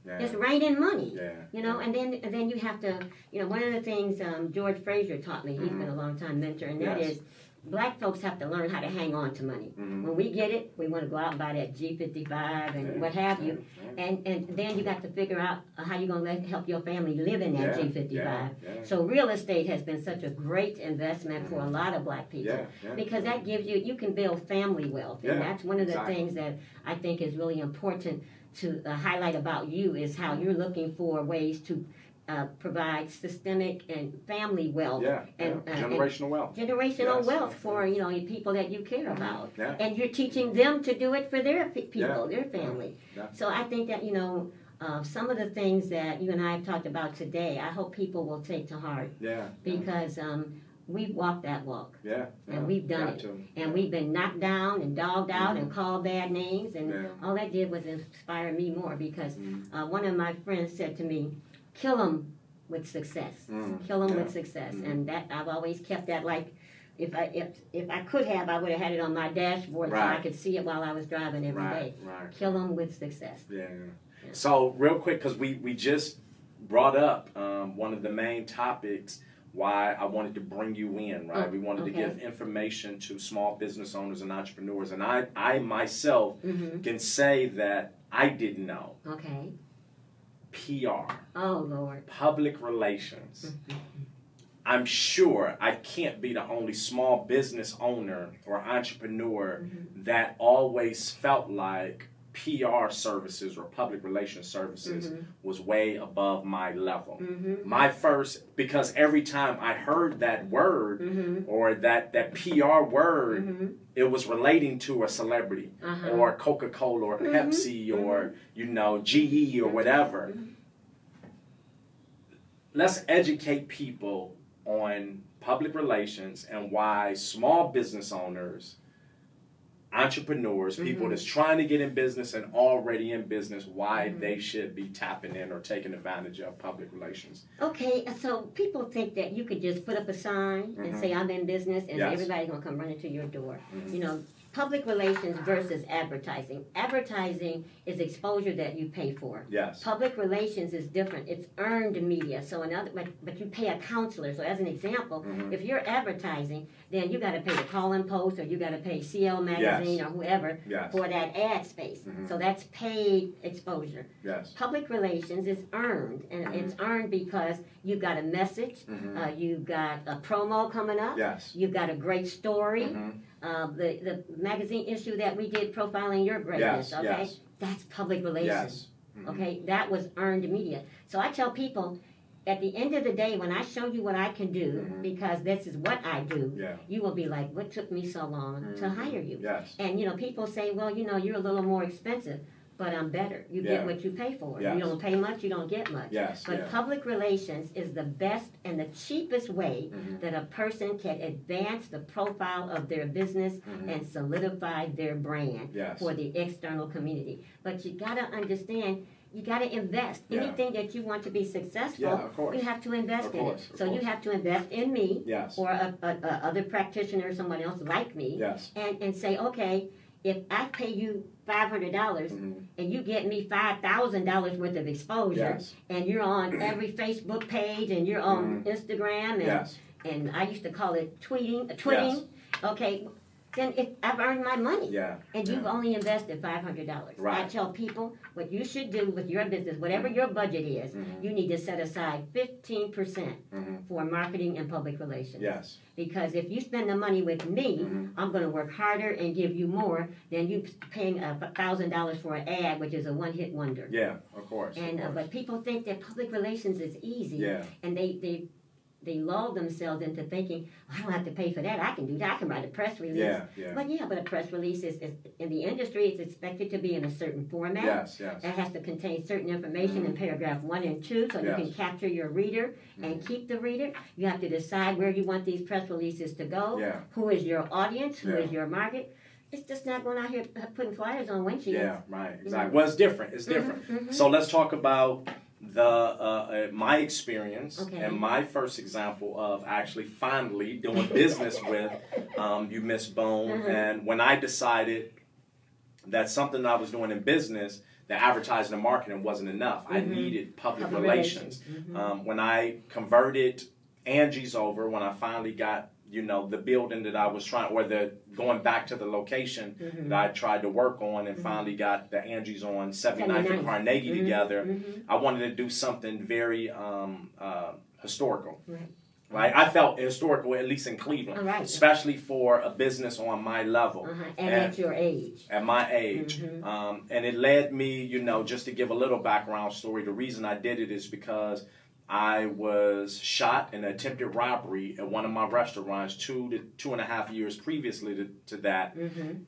[SPEAKER 2] It's raining money. You know, and then you have to. You know, one of the things George Fraser taught me. He's been a long time mentor, and that is. Black folks have to learn how to hang on to money. When we get it, we want to go out and buy that G55 and what have you. And then you got to figure out how you're going to help your family live in that G55. So real estate has been such a great investment for a lot of black people because that gives you can build family wealth. And that's one of the things that I think is really important to highlight about you is how you're looking for ways to provide systemic and family wealth and
[SPEAKER 1] generational wealth.
[SPEAKER 2] Generational wealth for people that you care about, and you're teaching them to do it for their people, their family. So I think that some of the things that you and I have talked about today, I hope people will take to heart. Because we've walked that walk. And we've done it. And we've been knocked down and dogged out and called bad names, and all that did was inspire me more because one of my friends said to me, kill them with success. Kill them with success. And that I've always kept that like, if I could have, I would have had it on my dashboard so I could see it while I was driving every day. Kill them with success.
[SPEAKER 1] So real quick, because we just brought up one of the main topics why I wanted to bring you in, we wanted to give information to small business owners and entrepreneurs. And I myself can say that I didn't know. PR.
[SPEAKER 2] Oh, Lord.
[SPEAKER 1] Public relations. I'm sure I can't be the only small business owner or entrepreneur that always felt like PR services or public relations services
[SPEAKER 2] Mm-hmm.
[SPEAKER 1] was way above my level.
[SPEAKER 2] Mm-hmm.
[SPEAKER 1] My first, because every time I heard that word
[SPEAKER 2] Mm-hmm.
[SPEAKER 1] or that PR word,
[SPEAKER 2] Mm-hmm.
[SPEAKER 1] it was relating to a celebrity
[SPEAKER 2] Uh-huh.
[SPEAKER 1] or Coca-Cola or
[SPEAKER 2] Mm-hmm.
[SPEAKER 1] Pepsi or, you know, GE or whatever.
[SPEAKER 2] Mm-hmm.
[SPEAKER 1] Let's educate people on public relations and why small business owners, entrepreneurs, people that's trying to get in business and already in business, why they should be tapping in or taking advantage of public relations.
[SPEAKER 2] Okay, so people think that you could just put up a sign and say I'm in business and
[SPEAKER 1] Yes.
[SPEAKER 2] everybody's gonna come running to your door. You know, public relations versus advertising. Advertising is exposure that you pay for.
[SPEAKER 1] Yes.
[SPEAKER 2] Public relations is different. It's earned media. So but you pay a counselor. So as an example, if you're advertising, then you got to pay the Call-in Post or you got to pay CL Magazine or whoever for that ad space. So that's paid exposure.
[SPEAKER 1] Yes.
[SPEAKER 2] Public relations is earned, and it's earned because you've got a message, you've got a promo coming up,
[SPEAKER 1] Yes.
[SPEAKER 2] you've got a great story. The magazine issue that we did profiling your greatness,
[SPEAKER 1] Yes,
[SPEAKER 2] okay?
[SPEAKER 1] yes.
[SPEAKER 2] That's public relations,
[SPEAKER 1] Yes.
[SPEAKER 2] okay? That was earned media. So I tell people, at the end of the day, when I show you what I can do, because this is what I do, you will be like, what took me so long to hire you?
[SPEAKER 1] Yes.
[SPEAKER 2] And, you know, people say, well, you know, you're a little more expensive, but I'm better. You get what you pay for.
[SPEAKER 1] Yes.
[SPEAKER 2] You don't pay much, you don't get much.
[SPEAKER 1] Yes,
[SPEAKER 2] But
[SPEAKER 1] yes.
[SPEAKER 2] public relations is the best and the cheapest way that a person can advance the profile of their business and solidify their brand
[SPEAKER 1] Yes.
[SPEAKER 2] for the external community. But you got to understand, you got to invest.
[SPEAKER 1] Yeah.
[SPEAKER 2] Anything that you want to be successful,
[SPEAKER 1] Yeah, of course.
[SPEAKER 2] you have to invest
[SPEAKER 1] Of
[SPEAKER 2] in
[SPEAKER 1] course,
[SPEAKER 2] it.
[SPEAKER 1] of
[SPEAKER 2] So you
[SPEAKER 1] course.
[SPEAKER 2] have to invest in me
[SPEAKER 1] Yes.
[SPEAKER 2] or a other practitioner, someone else like me,
[SPEAKER 1] Yes.
[SPEAKER 2] and say, okay, if I pay you $500 and you get me $5,000 worth of exposure,
[SPEAKER 1] Yes.
[SPEAKER 2] and you're on every Facebook page and you're on Instagram, and
[SPEAKER 1] Yes.
[SPEAKER 2] and I used to call it tweeting. Okay, then I've earned my money.
[SPEAKER 1] Yeah.
[SPEAKER 2] And you've only invested $500.
[SPEAKER 1] Right.
[SPEAKER 2] I tell people what you should do with your business, whatever your budget is, you need to set aside 15% for marketing and public relations.
[SPEAKER 1] Yes.
[SPEAKER 2] Because if you spend the money with me, I'm going to work harder and give you more than you paying $1,000 for an ad, which is a one-hit wonder.
[SPEAKER 1] Yeah, of course.
[SPEAKER 2] And
[SPEAKER 1] of course.
[SPEAKER 2] but people think that public relations is easy,
[SPEAKER 1] Yeah.
[SPEAKER 2] and they lull themselves into thinking, I don't have to pay for that. I can do that. I can write a press release.
[SPEAKER 1] Yeah, yeah.
[SPEAKER 2] But a press release is in the industry, it's expected to be in a certain format.
[SPEAKER 1] Yes, yes.
[SPEAKER 2] It has to contain certain information in paragraph 1 and 2 so you
[SPEAKER 1] Yes.
[SPEAKER 2] can capture your reader and keep the reader. You have to decide where you want these press releases to go.
[SPEAKER 1] Yeah.
[SPEAKER 2] Who is your audience? Who is
[SPEAKER 1] Yeah.
[SPEAKER 2] your market? It's just not going out here putting flyers on windshields.
[SPEAKER 1] Yeah, right. Exactly. Well, it's different. It's different. So let's talk about my experience and my first example of actually finally doing business with you, Miss Boone. And when I decided that something I was doing in business, the advertising and marketing wasn't enough. I needed public relations. When I converted Angie's over, when I finally got the building that I was trying, or going back to the location that I tried to work on and finally got the Angie's on 79th and Carnegie together, I wanted to do something very historical. Right? I felt historical, at least in Cleveland, especially for a business on my level.
[SPEAKER 2] And at your age.
[SPEAKER 1] At my age. And it led me, just to give a little background story, the reason I did it is because I was shot in an attempted robbery at one of my restaurants 2 to 2.5 years previously to that.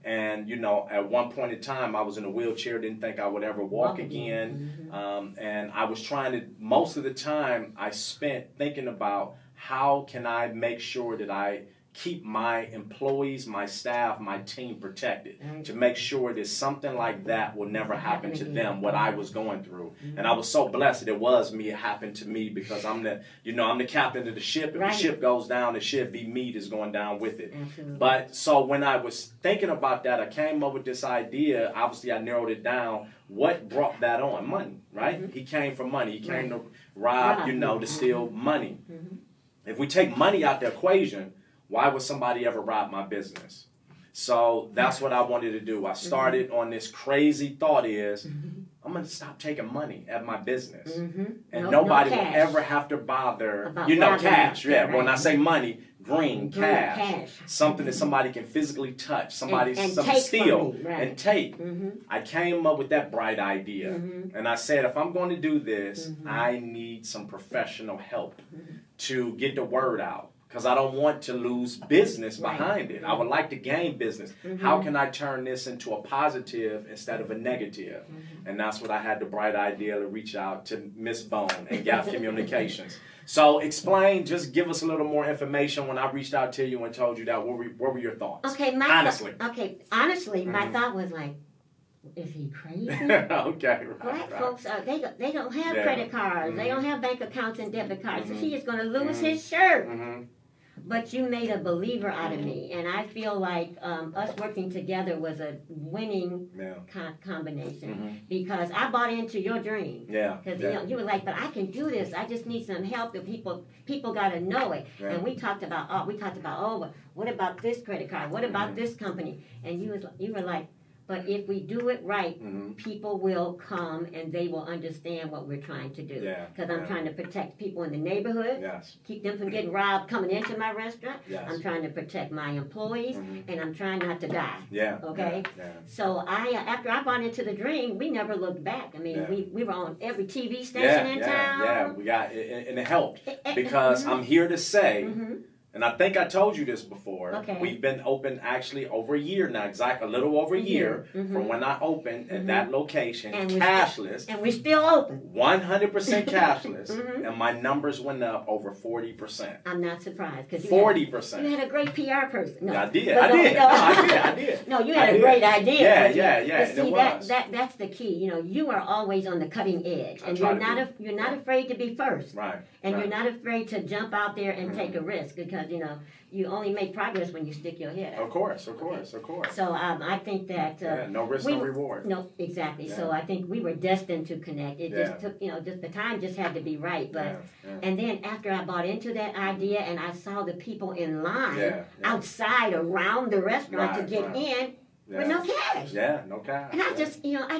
[SPEAKER 1] And, at one point in time, I was in a wheelchair, didn't think I would ever walk again. And I was trying to, most of the time I spent thinking about how can I make sure that I keep my employees, my staff, my team protected, to make sure that something like that will never happen to them, what I was going through. And I was so blessed that it was me, it happened to me, because I'm the captain of the ship. If the ship goes down, the ship be me that's going down with it. But so when I was thinking about that, I came up with this idea. Obviously, I narrowed it down. What brought that on? Money, right? He came for money. He came to rob, to steal money. If we take money out the equation, why would somebody ever rob my business? So that's what I wanted to do. I started on this crazy thought is, I'm going to stop taking money at my business.
[SPEAKER 2] Mm-hmm.
[SPEAKER 1] And nobody will ever have to bother,
[SPEAKER 2] about
[SPEAKER 1] cash. Yeah,
[SPEAKER 2] right.
[SPEAKER 1] When I say money, green cash. Something that somebody can physically touch, something steal and take.
[SPEAKER 2] Mm-hmm.
[SPEAKER 1] I came up with that bright idea. Mm-hmm. And I said, if I'm going to do this, I need some professional help to get the word out. Because I don't want to lose business behind it. I would like to gain business. How can I turn this into a positive instead of a negative? And that's what I had the bright idea to reach out to Miss Boone and Gap Communications. So just give us a little more information. When I reached out to you and told you that, what were your thoughts?
[SPEAKER 2] Okay, honestly, my thought was like, is he crazy? Black folks, they don't have credit cards. They don't have bank accounts and debit cards. So he is going to lose his shirt. But you made a believer out of me, and I feel like us working together was a winning combination because I bought into your dream. Because you were like, but I can do this. I just need some help. The people got to know it. And we talked about, what about this credit card? What about this company? And you were like, but if we do it right, people will come and they will understand what we're trying to do. Because I'm trying to protect people in the neighborhood, keep them from getting robbed coming into my restaurant. I'm trying to protect my employees, and I'm trying not to die. Okay? So after I bought into the dream, we never looked back. I mean, we were on every TV station in town.
[SPEAKER 1] We got it, and it helped because I'm here to say. And I think I told you this before. We've been open actually over a year now, a little over a year from when I opened at that location, and cashless.
[SPEAKER 2] And we're still open.
[SPEAKER 1] 100% cashless. And my numbers went up over 40%.
[SPEAKER 2] I'm not surprised.
[SPEAKER 1] 40%.
[SPEAKER 2] You had a great PR person. No,
[SPEAKER 1] I did. I did.
[SPEAKER 2] No, you had a great idea.
[SPEAKER 1] Yeah.
[SPEAKER 2] But see, that's the key. You are always on the cutting edge. And you're not afraid to be first.
[SPEAKER 1] Right.
[SPEAKER 2] And you're not afraid to jump out there and take a risk because, you only make progress when you stick your head out.
[SPEAKER 1] Of course.
[SPEAKER 2] So I think that...
[SPEAKER 1] no risk, no reward.
[SPEAKER 2] No, exactly. So I think we were destined to connect. It just took, just the time just had to be right. But And then after I bought into that idea and I saw the people in line outside around the restaurant to get in, with no cash.
[SPEAKER 1] No cash.
[SPEAKER 2] And I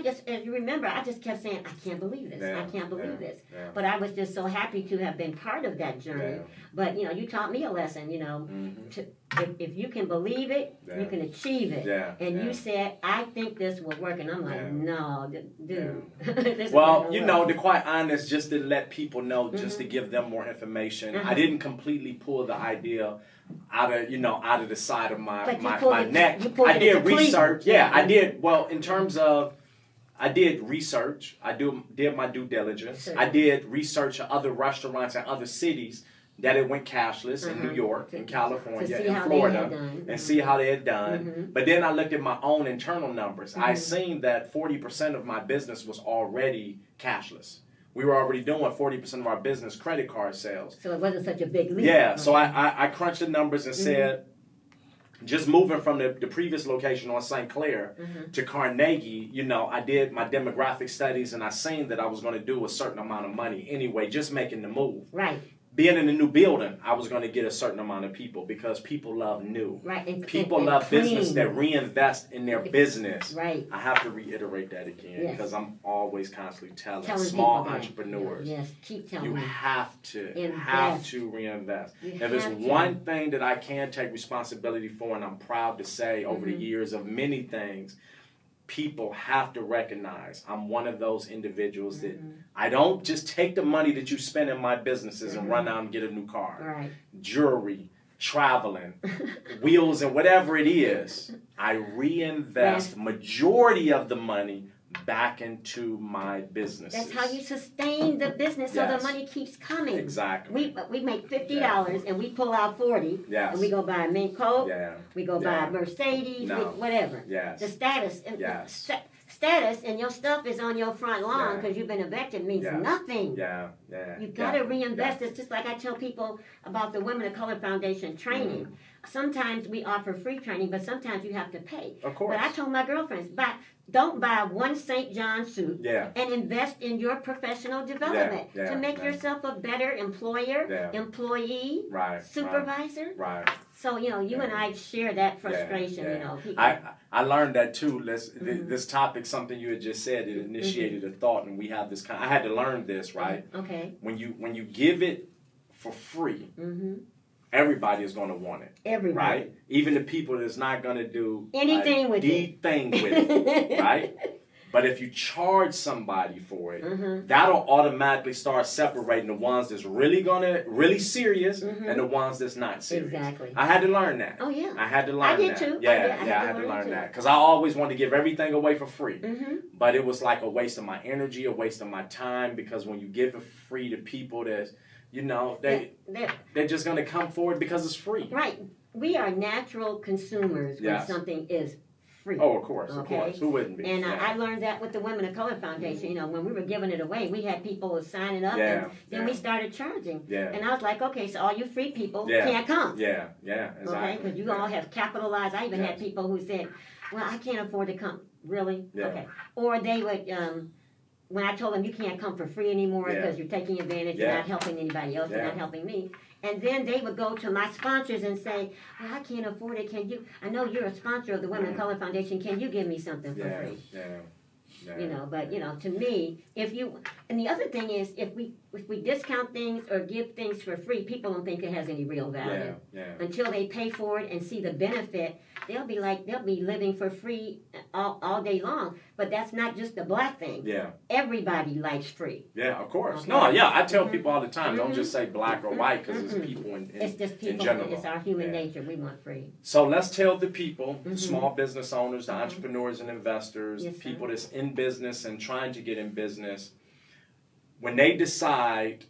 [SPEAKER 2] just, as you remember, I just kept saying, I can't believe this. I can't believe this. But I was just so happy to have been part of that journey. But, you taught me a lesson, if you can believe it, you can achieve it. And you said, I think this will work. And I'm like, no, dude.
[SPEAKER 1] Well, to be quite honest, just to let people know, just to give them more information, I didn't completely pull the idea out of the side of my neck. I did research. I did. Well, in terms of, I did research. I did my due diligence.
[SPEAKER 2] Sure.
[SPEAKER 1] I did research of other restaurants and other cities that it went cashless in New York, in California, in Florida, and see how they had done. But then I looked at my own internal numbers. I seen that 40% of my business was already cashless. We were already doing 40% of our business credit card sales.
[SPEAKER 2] So it wasn't such a big leap.
[SPEAKER 1] Yeah, so I crunched the numbers and said, just moving from the previous location on St. Clair to Carnegie, I did my demographic studies and I seen that I was going to do a certain amount of money anyway, just making the move.
[SPEAKER 2] Right.
[SPEAKER 1] Being in a new building, I was going to get a certain amount of people because people love new.
[SPEAKER 2] Right. And
[SPEAKER 1] people love business that reinvest in their business.
[SPEAKER 2] Right.
[SPEAKER 1] I have to reiterate that again because I'm always constantly telling small entrepreneurs.
[SPEAKER 2] Yes, keep telling them.
[SPEAKER 1] You have to reinvest. If there's one thing that I can take responsibility for, and I'm proud to say over the years of many things, people have to recognize I'm one of those individuals that I don't just take the money that you spend in my businesses and run out and get a new car, jewelry, traveling, wheels, and whatever it is. I reinvest majority of the money back into my businesses.
[SPEAKER 2] That's how you sustain the business so the money keeps coming.
[SPEAKER 1] Exactly.
[SPEAKER 2] We make $50 and we pull out $40 and we go buy a mink coat, we go buy a Mercedes, whatever. The status status and your stuff is on your front lawn because you've been evicted means nothing. You've got to reinvest. It's just like I tell people about the Women of Color Foundation training. sometimes we offer free training, but sometimes you have to pay.
[SPEAKER 1] Of course.
[SPEAKER 2] But I told my girlfriends, don't buy one St. John suit and invest in your professional development to make yourself a better employer, employee, supervisor.
[SPEAKER 1] Right.
[SPEAKER 2] So, you and I share that frustration, People.
[SPEAKER 1] I learned that too. This topic, something you had just said, it initiated a thought, and we have this I had to learn this, right?
[SPEAKER 2] Okay.
[SPEAKER 1] When you give it for free, everybody is going to want it.
[SPEAKER 2] Everybody.
[SPEAKER 1] Right? Even the people that's not going to do
[SPEAKER 2] anything with
[SPEAKER 1] it. Right? But if you charge somebody for it, that'll automatically start separating the ones that's really serious and the ones that's not serious.
[SPEAKER 2] Exactly.
[SPEAKER 1] I had to learn that.
[SPEAKER 2] Oh, yeah.
[SPEAKER 1] I had to learn that.
[SPEAKER 2] I did too.
[SPEAKER 1] Yeah, I had to learn that. Because I always wanted to give everything away for free. But it was like a waste of my energy, a waste of my time, because when you give it free to people that's, they're just going to come forward because it's free.
[SPEAKER 2] Right. We are natural consumers when something is free.
[SPEAKER 1] Oh, of course. Who wouldn't be?
[SPEAKER 2] And I learned that with the Women of Color Foundation. When we were giving it away, we had people signing up, and then we started charging. And I was like, okay, so all you free people can't come.
[SPEAKER 1] Yeah, exactly.
[SPEAKER 2] Okay, because you all have capitalized. I even had people who said, well, I can't afford to come. Really?
[SPEAKER 1] Yeah.
[SPEAKER 2] Okay. Or they would... when I told them you can't come for free anymore because you're taking advantage, you're not helping anybody else, you're not helping me. And then they would go to my sponsors and say, well, I can't afford it. Can you? I know you're a sponsor of the Women of Color Foundation. Can you give me something for free? But to me, and the other thing is, if we discount things or give things for free, people don't think it has any real value. Until they pay for it and see the benefit, they'll be living for free all day long. But that's not just the black thing.
[SPEAKER 1] Yeah.
[SPEAKER 2] Everybody likes free.
[SPEAKER 1] Yeah, of course.
[SPEAKER 2] Okay.
[SPEAKER 1] No, I tell people all the time, don't just say black or white, because it's people
[SPEAKER 2] it's just people.
[SPEAKER 1] In general.
[SPEAKER 2] It's our human nature. We want free.
[SPEAKER 1] So let's tell the people, the small business owners, the entrepreneurs and investors, people that's in business and trying to get in business, when they decide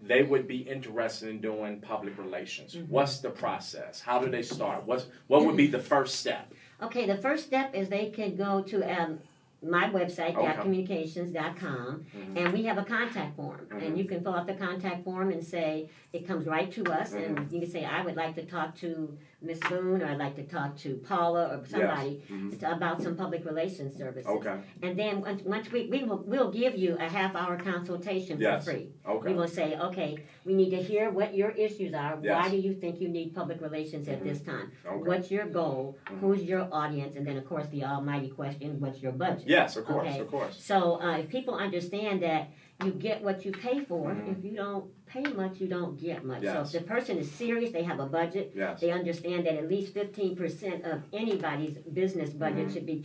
[SPEAKER 1] they would be interested in doing public relations, what's the process? How do they start? What would be the first step?
[SPEAKER 2] Okay, the first step is they could go to my website, gapcommunications.com, and we have a contact form. And you can fill out the contact form and say, it comes right to us, and you can say, I would like to talk to Miss Boone, or I'd like to talk to Paula or somebody about some public relations services. Okay. And then once we'll give you a half-hour consultation for free. Okay. We will say, okay, we need to hear what your issues are. Why do you think you need public relations at this time? Okay. What's your goal? Who's your audience? And then, of course, the almighty question, what's your budget?
[SPEAKER 1] Yes, of course, of course.
[SPEAKER 2] So if people understand that you get what you pay for, if you don't pay much, you don't get much. So if the person is serious, they have a budget, they understand that at least 15% of anybody's business budget should be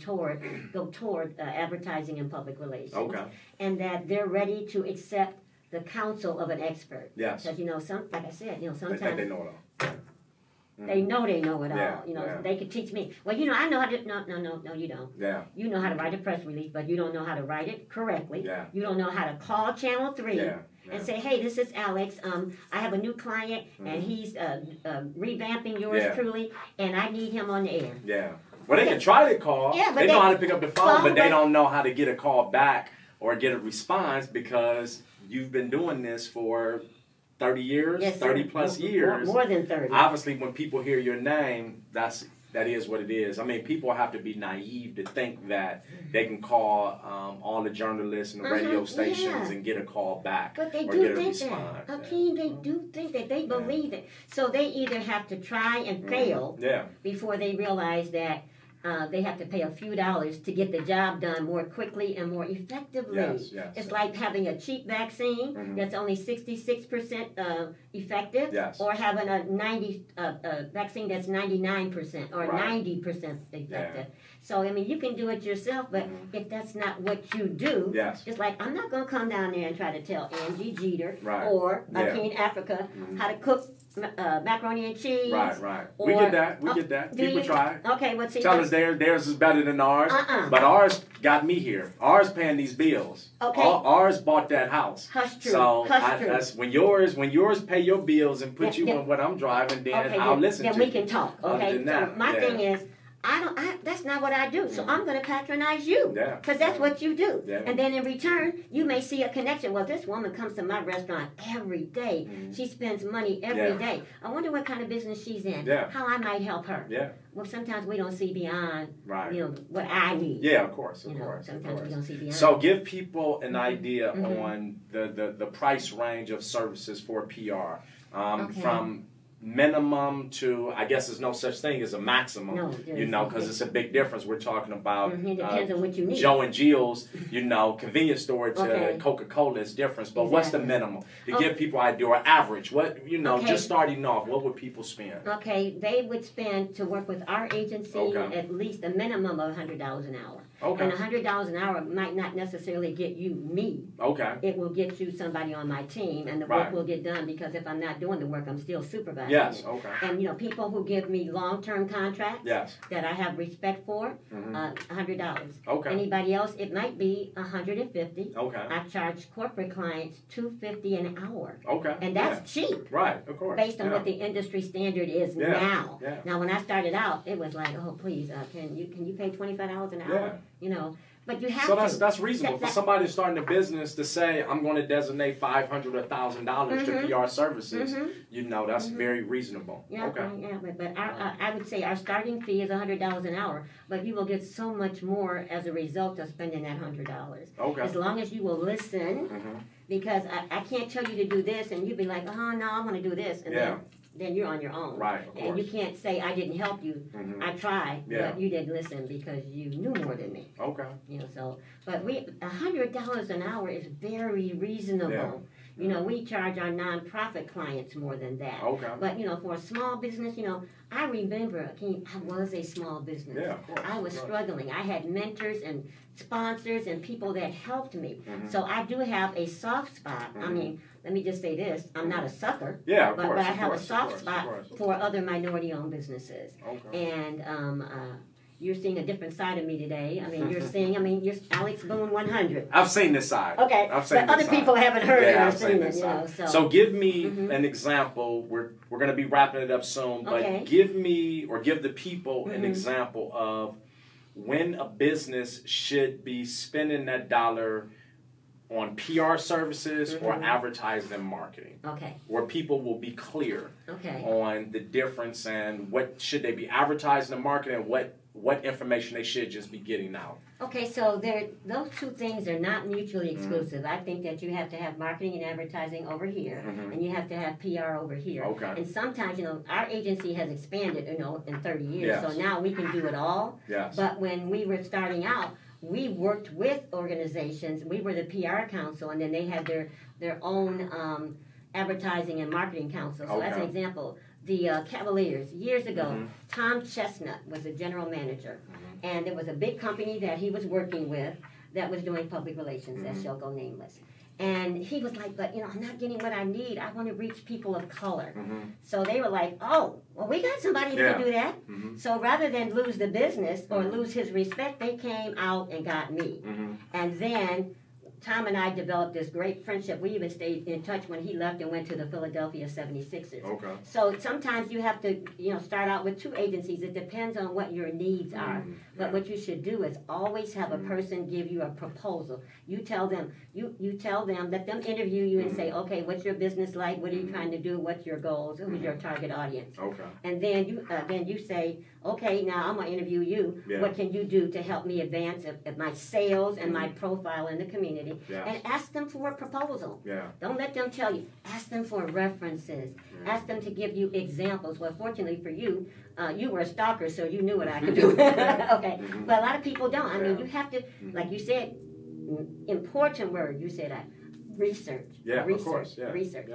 [SPEAKER 2] go toward advertising and public relations. Okay. And that they're ready to accept the counsel of an expert. Yes. Because, like I said, sometimes...
[SPEAKER 1] They know it all.
[SPEAKER 2] They know it all. They could teach me. Well, I know how to... No, you don't. Yeah. You know how to write a press release, but you don't know how to write it correctly. Yeah. You don't know how to call Channel 3 and say, hey, this is Alex. I have a new client, and he's revamping yours truly, and I need him on the air. Yeah.
[SPEAKER 1] Well, they can try to call. Yeah, but they know how to pick up the phone, but they don't know how to get a call back or get a response because you've been doing this for... 30 years, 30 plus years.
[SPEAKER 2] More than 30.
[SPEAKER 1] Obviously, when people hear your name, that is what it is. I mean, people have to be naive to think that they can call all the journalists and the radio stations and get a call back
[SPEAKER 2] but they
[SPEAKER 1] or
[SPEAKER 2] do
[SPEAKER 1] get a
[SPEAKER 2] think
[SPEAKER 1] response.
[SPEAKER 2] That. Hakeem, they do think that. They believe it. So they either have to try and fail before they realize that they have to pay a few dollars to get the job done more quickly and more effectively. It's like having a cheap vaccine that's only 66% effective, or having a vaccine that's 99% or 90% effective. So, I mean, you can do it yourself, but if that's not what you do, it's like, I'm not going to come down there and try to tell Angie Jeter or Hakeem Africa how to cook macaroni and cheese. Right.
[SPEAKER 1] We get that. People try.
[SPEAKER 2] Okay, well, see.
[SPEAKER 1] Tell us theirs is better than ours. But ours got me here. Ours paying these bills. Okay. Ours bought that house.
[SPEAKER 2] Hush true.
[SPEAKER 1] So
[SPEAKER 2] Hush
[SPEAKER 1] true. When yours pay your bills and put you on what I'm driving, then I'll listen to you.
[SPEAKER 2] Then we can talk. Okay. So my thing is, that's not what I do. So I'm going to patronize you because that's what you do. Yeah. And then in return, you may see a connection. Well, this woman comes to my restaurant every day. She spends money every day. I wonder what kind of business she's in. How I might help her. Well, sometimes we don't see beyond, what I need.
[SPEAKER 1] Yeah, of course.
[SPEAKER 2] Sometimes we don't see beyond.
[SPEAKER 1] So give people an idea on the price range of services for PR. From minimum to, I guess there's no such thing as a maximum, because it's a big difference. We're talking about
[SPEAKER 2] it depends on what you need.
[SPEAKER 1] Joe and Jill's, convenience store to Coca-Cola is different. But what's the minimum? To give people an idea, or average, what, just starting off, what would people spend?
[SPEAKER 2] Okay, they would spend, to work with our agency, at least a minimum of $100 an hour. And $100 an hour might not necessarily get you me. It will get you somebody on my team, and the work will get done, because if I'm not doing the work, I'm still supervising. And people who give me long-term contracts that I have respect for, $100. Anybody else, it might be $150. I charge corporate clients $250 an hour. And that's cheap.
[SPEAKER 1] Of course.
[SPEAKER 2] Based on what the industry standard is now. Now, when I started out, it was like, oh, please, can you pay $25 an hour? But you have
[SPEAKER 1] to. So that's reasonable for somebody starting a business to say, I'm going to designate $500 or $1,000 to PR services. That's very reasonable.
[SPEAKER 2] But I would say our starting fee is $100 an hour, but you will get so much more as a result of spending that $100. As long as you will listen, because I can't tell you to do this, and you'd be like, oh no, I want to do this, and then you're on your own. And you can't say, I didn't help you. I tried, but you didn't listen because you knew more than me. But $100 an hour is very reasonable. We charge our nonprofit clients more than that. But, for a small business, I remember I was a small business. I was struggling. I had mentors and sponsors and people that helped me. So I do have a soft spot. I mean, let me just say this. I'm not a sucker. But I have a soft spot for other minority-owned businesses. And you're seeing a different side of me today. I mean, you're Alex Boone 100.
[SPEAKER 1] I've seen this side.
[SPEAKER 2] I've seen but other people haven't heard it or seen it.
[SPEAKER 1] So give me an example. We're going to be wrapping it up soon, but give me or give the people an example of when a business should be spending that dollar on PR services or advertising and marketing. Where people will be clear on the difference and what should they be advertising and marketing and what information they should just be getting out.
[SPEAKER 2] So those two things are not mutually exclusive. I think that you have to have marketing and advertising over here, and you have to have PR over here. And sometimes, our agency has expanded, in 30 years, so now we can do it all. But when we were starting out, we worked with organizations. We were the PR council, and then they had their own advertising and marketing council. So as an example, the Cavaliers, years ago, Tom Chestnut was the general manager. And there was a big company that he was working with that was doing public relations, that shall go nameless. And he was like, but, I'm not getting what I need. I want to reach people of color. So they were like, oh, well, we got somebody that can do that. So rather than lose the business or lose his respect, they came out and got me. And then Tom and I developed this great friendship. We even stayed in touch when he left and went to the Philadelphia 76ers. So sometimes you have to, start out with two agencies. It depends on what your needs are. But what you should do is always have a person give you a proposal. You tell them, let them interview you and say, okay, what's your business like? What are you trying to do? What's your goals? Who's your target audience? And then you say, okay, now I'm going to interview you. What can you do to help me advance my sales and my profile in the community? And ask them for a proposal. Don't let them tell you. Ask them for references. Ask them to give you examples. Well, fortunately for you, you were a stalker, so you knew what I could do. But a lot of people don't. I mean, you have to, like you said, important word. You said research. Research.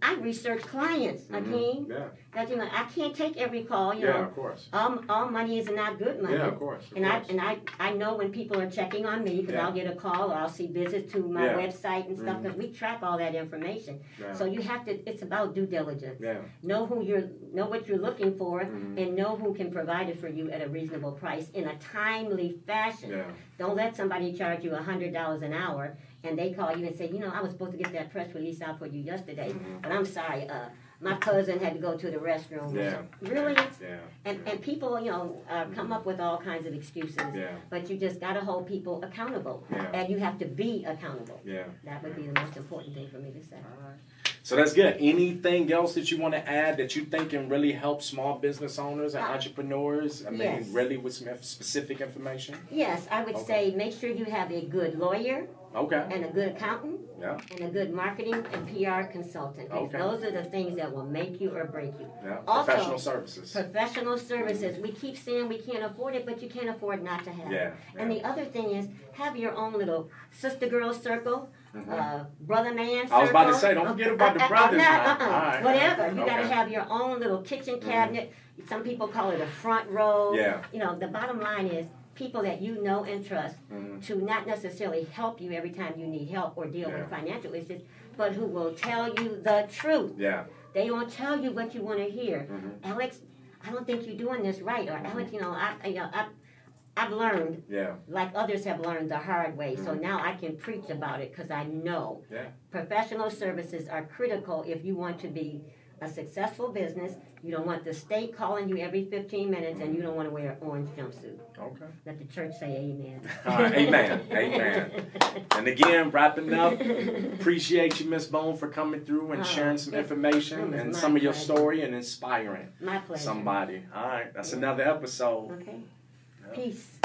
[SPEAKER 2] I research clients, Akeem. Because I can't take every call.
[SPEAKER 1] Of course.
[SPEAKER 2] All money is not good money.
[SPEAKER 1] Of course.
[SPEAKER 2] I know when people are checking on me because I'll get a call or I'll see visits to my website and stuff because we track all that information. So you have to. It's about due diligence. Know what you're looking for, and know who can provide it for you at a reasonable price in a timely fashion. Don't let somebody charge you $100 an hour and they call you and say, I was supposed to get that press release out for you yesterday, but I'm sorry, my cousin had to go to the restroom.
[SPEAKER 1] Yeah.
[SPEAKER 2] Really?
[SPEAKER 1] Yeah.
[SPEAKER 2] And people, come up with all kinds of excuses.
[SPEAKER 1] Yeah.
[SPEAKER 2] But you just got to hold people accountable.
[SPEAKER 1] Yeah.
[SPEAKER 2] And you have to be accountable.
[SPEAKER 1] Yeah.
[SPEAKER 2] That would be the most important thing for me to say.
[SPEAKER 1] So that's good. Anything else that you want to add that you think can really help small business owners and entrepreneurs? I mean,
[SPEAKER 2] yes.
[SPEAKER 1] really with some specific information?
[SPEAKER 2] Yes, I would say make sure you have a good lawyer.
[SPEAKER 1] Okay.
[SPEAKER 2] And a good accountant.
[SPEAKER 1] Yeah.
[SPEAKER 2] And a good marketing and PR consultant.
[SPEAKER 1] Okay.
[SPEAKER 2] Those are the things that will make you or break you.
[SPEAKER 1] Yeah.
[SPEAKER 2] Also,
[SPEAKER 1] professional services.
[SPEAKER 2] Professional services. We keep saying we can't afford it, but you can't afford not to have it.
[SPEAKER 1] Yeah.
[SPEAKER 2] And the other thing is, have your own little sister girl circle. Brother man circle.
[SPEAKER 1] I was about to say, don't forget about the brothers now. All right.
[SPEAKER 2] Whatever. You got to have your own little kitchen cabinet. Some people call it a front row.
[SPEAKER 1] Yeah.
[SPEAKER 2] The bottom line is people that you know and trust to not necessarily help you every time you need help or deal with financial issues, but who will tell you the truth.
[SPEAKER 1] Yeah.
[SPEAKER 2] They won't tell you what you want to hear. Alex, I don't think you're doing this right. Or Alex, I've learned, like others have learned the hard way, so now I can preach about it because I know. Professional services are critical if you want to be a successful business. You don't want the state calling you every 15 minutes, and you don't want to wear an orange jumpsuit.
[SPEAKER 1] Okay.
[SPEAKER 2] Let the church say amen.
[SPEAKER 1] All right, amen, amen. And again, wrapping up, appreciate you, Miss Boone, for coming through and sharing some information and some of your story and inspiring
[SPEAKER 2] my pleasure.
[SPEAKER 1] somebody. All right, that's another episode.
[SPEAKER 2] Okay. Peace.